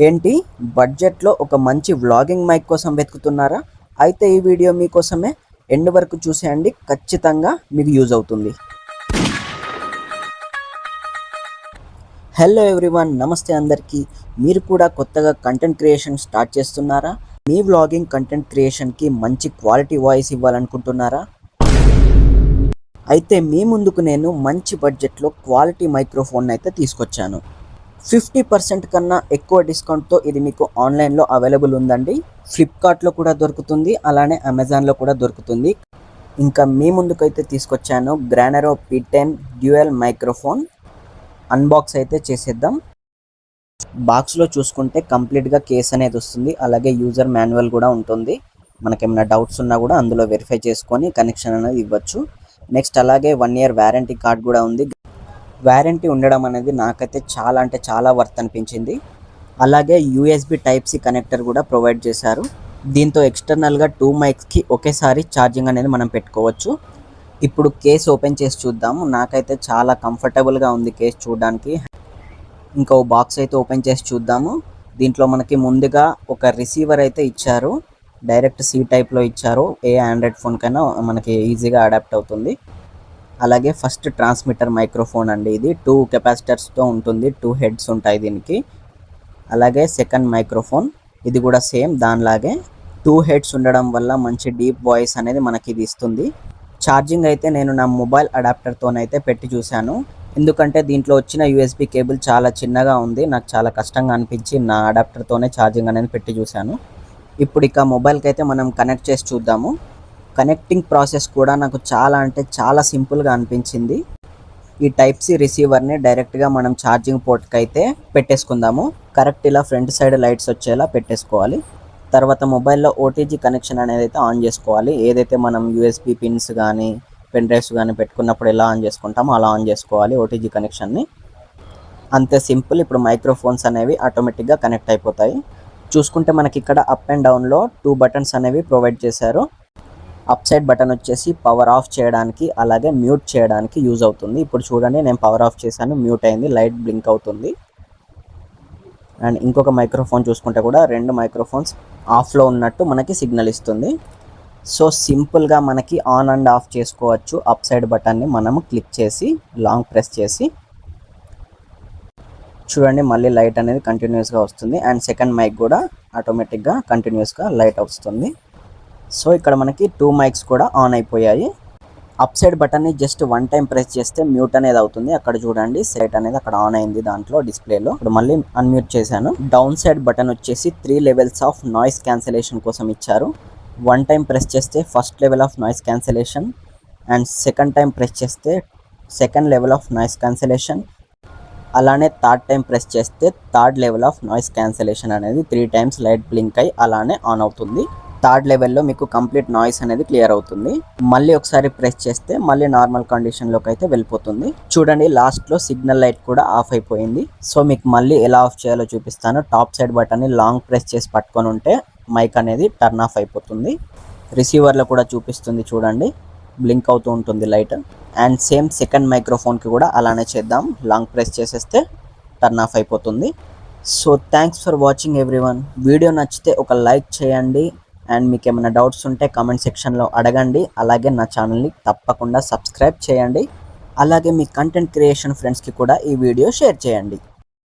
ఏంటి బడ్జెట్లో ఒక మంచి వ్లాగింగ్ మైక్ కోసం వెతుకుతున్నారా? అయితే ఈ వీడియో మీకోసమే. ఎండ్ వరకు చూసేయండి, ఖచ్చితంగా మీకు యూజ్ అవుతుంది. హలో ఎవ్రీవన్, నమస్తే అందరికీ. మీరు కూడా కొత్తగా కంటెంట్ క్రియేషన్ స్టార్ట్ చేస్తున్నారా? మీ వ్లాగింగ్ కంటెంట్ క్రియేషన్కి మంచి క్వాలిటీ వాయిస్ ఇవ్వాలనుకుంటున్నారా? అయితే మీ ముందుకు నేను మంచి బడ్జెట్లో క్వాలిటీ మైక్రోఫోన్ అయితే తీసుకొచ్చాను. 50% కన్నా ఎక్కువ డిస్కౌంట్తో ఇది మీకు ఆన్లైన్లో అవైలబుల్ ఉందండి. ఫ్లిప్కార్ట్లో కూడా దొరుకుతుంది, అలానే అమెజాన్లో కూడా దొరుకుతుంది. ఇంకా మీ ముందుకైతే తీసుకొచ్చాను గ్రానరో P10 డ్యూయల్ మైక్రోఫోన్. అన్బాక్స్ అయితే చేసేద్దాం. బాక్స్లో చూసుకుంటే కంప్లీట్గా కేస్ అనేది వస్తుంది, అలాగే యూజర్ మాన్యువల్ కూడా ఉంటుంది. మనకేమైనా డౌట్స్ ఉన్నా కూడా అందులో వెరిఫై చేసుకొని కనెక్షన్ అనేది ఇవ్వచ్చు. నెక్స్ట్ అలాగే 1 year వారంటీ కార్డ్ కూడా ఉంది. వారంటీ ఉండడం అనేది నాకైతే చాలా అంటే చాలా వర్త్ అనిపించింది. అలాగే USB Type-C కనెక్టర్ కూడా ప్రొవైడ్ చేశారు. దీంతో ఎక్స్టర్నల్గా 2 మైక్స్కి ఒకేసారి ఛార్జింగ్ అనేది మనం పెట్టుకోవచ్చు. ఇప్పుడు కేస్ ఓపెన్ చేసి చూద్దాము. నాకైతే చాలా కంఫర్టబుల్గా ఉంది కేస్ చూడడానికి. ఇంకో బాక్స్ అయితే ఓపెన్ చేసి చూద్దాము. దీంట్లో మనకి ముందుగా ఒక రిసీవర్ అయితే ఇచ్చారు. డైరెక్ట్ C టైప్లో ఇచ్చారు. ఏ ఆండ్రాయిడ్ ఫోన్ కైనా మనకి ఈజీగా అడాప్ట్ అవుతుంది. అలాగే ఫస్ట్ ట్రాన్స్మిటర్ మైక్రోఫోన్ అండి, ఇది 2 కెపాసిటర్స్తో ఉంటుంది. 2 హెడ్స్ ఉంటాయి దీనికి. అలాగే సెకండ్ మైక్రోఫోన్, ఇది కూడా సేమ్ దానిలాగే 2 హెడ్స్ ఉండడం వల్ల మంచి డీప్ వాయిస్ అనేది మనకి ఇది ఇస్తుంది. ఛార్జింగ్ అయితే నేను నా మొబైల్ అడాప్టర్తోనైతే పెట్టి చూశాను, ఎందుకంటే దీంట్లో వచ్చిన USB కేబుల్ చాలా చిన్నగా ఉంది. నాకు చాలా కష్టంగా అనిపించి నా అడాప్టర్తోనే ఛార్జింగ్ అనేది పెట్టి చూశాను. ఇప్పుడు ఇక మొబైల్కి అయితే మనం కనెక్ట్ చేసి చూద్దాము. కనెక్టింగ్ ప్రాసెస్ కూడా నాకు చాలా అంటే చాలా సింపుల్గా అనిపించింది. ఈ Type-C రిసీవర్ని డైరెక్ట్గా మనం ఛార్జింగ్ పోర్ట్కి అయితే పెట్టేసుకుందాము. కరెక్ట్ ఇలా ఫ్రంట్ సైడ్ లైట్స్ వచ్చేలా పెట్టేసుకోవాలి. తర్వాత మొబైల్లో OTG కనెక్షన్ అనేది అయితే ఆన్ చేసుకోవాలి. ఏదైతే మనం USB పిన్స్ కానీ పెన్ డ్రైవ్స్ కానీ పెట్టుకున్నప్పుడు ఎలా ఆన్ చేసుకుంటామో అలా ఆన్ చేసుకోవాలి OTG కనెక్షన్ని. అంతే సింపుల్. ఇప్పుడు మైక్రోఫోన్స్ అనేవి ఆటోమేటిక్గా కనెక్ట్ అయిపోతాయి. చూసుకుంటే మనకి ఇక్కడ అప్ అండ్ డౌన్లో 2 బటన్స్ అనేవి ప్రొవైడ్ చేశారు. అప్ సైడ్ బటన్ వచ్చేసి పవర్ ఆఫ్ చేయడానికి, అలాగే మ్యూట్ చేయడానికి యూజ్ అవుతుంది. ఇప్పుడు చూడండి, నేను పవర్ ఆఫ్ చేశాను, మ్యూట్ అయింది, లైట్ బ్లింక్ అవుతుంది. అండ్ ఇంకొక మైక్రోఫోన్ చూసుకుంటే కూడా 2 మైక్రోఫోన్స్ ఆఫ్లో ఉన్నట్టు మనకి సిగ్నల్ ఇస్తుంది. సో సింపుల్గా మనకి ఆన్ అండ్ ఆఫ్ చేసుకోవచ్చు. అప్ సైడ్ బటన్ని మనము క్లిక్ చేసి లాంగ్ ప్రెస్ చేసి చూడండి, మళ్ళీ లైట్ అనేది కంటిన్యూస్గా వస్తుంది. అండ్ సెకండ్ మైక్ కూడా ఆటోమేటిక్గా కంటిన్యూస్గా లైట్ వస్తుంది. సో ఇక్కడ మనకి 2 మైక్స్ కూడా ఆన్ అయిపోయాయి. అప్ సైడ్ బటన్ని జస్ట్ 1 టైం ప్రెస్ చేస్తే మ్యూట్ అనేది అవుతుంది. అక్కడ చూడండి, సెట్ అనేది అక్కడ ఆన్ అయింది దాంట్లో డిస్ప్లేలో. ఇప్పుడు మళ్ళీ అన్మ్యూట్ చేశాను. డౌన్ సైడ్ బటన్ వచ్చేసి 3 levels ఆఫ్ నాయిస్ క్యాన్సిలేషన్ కోసం ఇచ్చారు. 1 టైం ప్రెస్ చేస్తే first level of noise cancellation, and second time press చేస్తే second level of noise cancellation, అలానే థర్డ్ టైం ప్రెస్ చేస్తే third level of noise cancellation అనేది 3 times light blink అయ్యి అలానే on అవుతుంది. థర్డ్ లెవెల్లో మీకు కంప్లీట్ నాయిస్ అనేది క్లియర్ అవుతుంది. మళ్ళీ ఒకసారి ప్రెస్ చేస్తే మళ్ళీ నార్మల్ కండిషన్లోకి అయితే వెళ్ళిపోతుంది. చూడండి, లాస్ట్లో సిగ్నల్ లైట్ కూడా ఆఫ్ అయిపోయింది. సో మీకు మళ్ళీ ఎలా ఆఫ్ చేయాలో చూపిస్తాను. టాప్ సైడ్ బటన్ని లాంగ్ ప్రెస్ చేసి పట్టుకొని ఉంటే మైక్ అనేది టర్న్ ఆఫ్ అయిపోతుంది. రిసీవర్లో కూడా చూపిస్తుంది చూడండి, బ్లింక్ అవుతూ ఉంటుంది లైట్. అండ్ సేమ్ సెకండ్ మైక్రోఫోన్కి కూడా అలానే చేద్దాం. లాంగ్ ప్రెస్ చేసేస్తే టర్న్ ఆఫ్ అయిపోతుంది. So thanks for watching everyone. Video నచ్చితే ఒక లైక్ చేయండి. అండ్ మీకు ఏమైనా డౌట్స్ ఉంటే కామెంట్ సెక్షన్లో అడగండి. అలాగే నా ఛానల్ని తప్పకుండా సబ్స్క్రైబ్ చేయండి. అలాగే మీ కంటెంట్ క్రియేషన్ ఫ్రెండ్స్కి కూడా ఈ వీడియో షేర్ చేయండి.